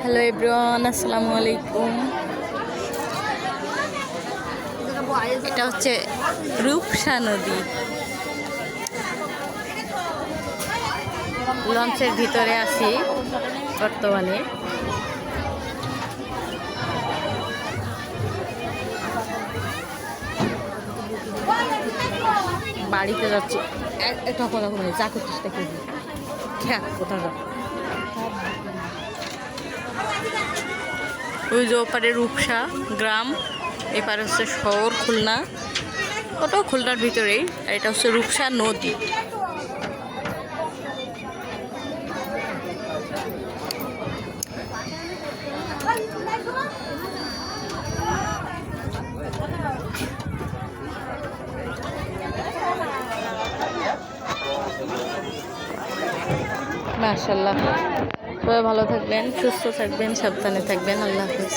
Hello everyone, আসসালামু আলাইকুম। এটা হচ্ছে রূপসা নদী। লঞ্চের ভিতরে আছি বর্তমানে। বাড়িতে যাচ্ছি। একটা কথা বলে যা করছিস তা করবি, কোথাও যা। ওই যে ওপারে রূপসা গ্রাম, এপারে হচ্ছে শহর খুলনা, ওটাও খুলনার ভিতরেই। আর এটা হচ্ছে রূপসা নদী। মাশাআল্লাহ, সবাই ভালো থাকবেন, সুস্থ থাকবেন, সাবধানে থাকবেন। আল্লাহ হাফেজ।